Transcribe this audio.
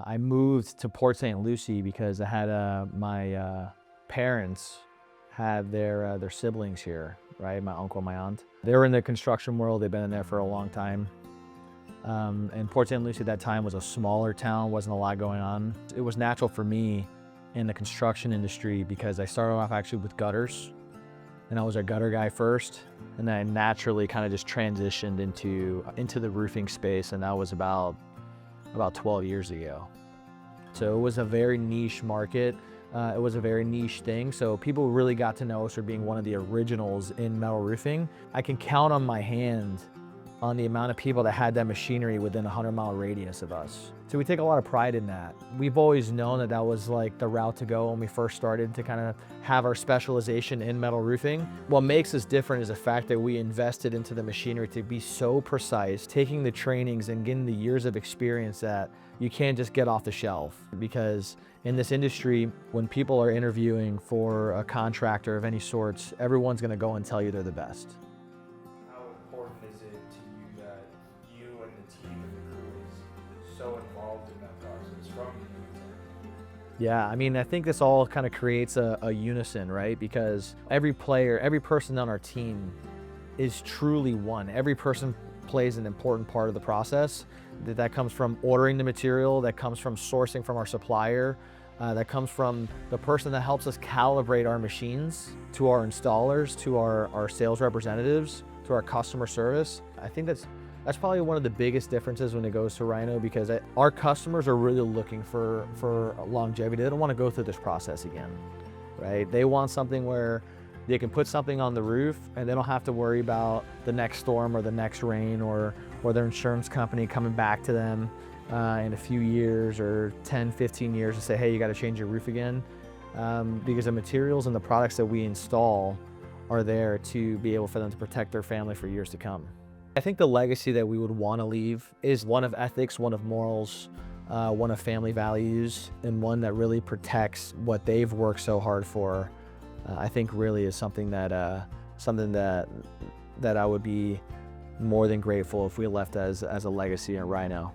I moved to Port St. Lucie because I had my parents had their siblings here, right? My uncle, my aunt. They were in the construction world. They've been in there for a long time. And Port St. Lucie at that time was a smaller town, wasn't a lot going on. It was natural for me in the construction industry because I started off actually with gutters, and I was a gutter guy first, and then I naturally kind of just transitioned into the roofing space, and that was about 12 years ago. So it was a very niche market. It was a very niche thing. So people really got to know us for being one of the originals in metal roofing. I can count on my hand on the amount of people that had that machinery within a 100-mile radius of us. So we take a lot of pride in that. We've always known that that was like the route to go when we first started to kind of have our specialization in metal roofing. What makes us different is the fact that we invested into the machinery to be so precise, taking the trainings and getting the years of experience that you can't just get off the shelf. Because in this industry, when people are interviewing for a contractor of any sorts, everyone's gonna go and tell you they're the best. How important is it to you that you and the team and the crew is so involved in that process from the beginning? Yeah, I mean, I think this all kind of creates a unison, right? Because every player, every person on our team is truly one. Every person plays an important part of the process. That comes from ordering the material, that comes from sourcing from our supplier, that comes from the person that helps us calibrate our machines, to our installers, to our sales representatives, to our customer service. I think that's probably one of the biggest differences when it goes to Rhino, because our customers are really looking for longevity. They don't want to go through this process again, right? They want something where they can put something on the roof and they don't have to worry about the next storm or the next rain or their insurance company coming back to them in a few years or 10, 15 years to say, hey, you got to change your roof again. Because the materials and the products that we install are there to be able for them to protect their family for years to come. I think the legacy that we would want to leave is one of ethics, one of morals, one of family values, and one that really protects what they've worked so hard for. I think really is something that I would be more than grateful if we left as a legacy in Rhino.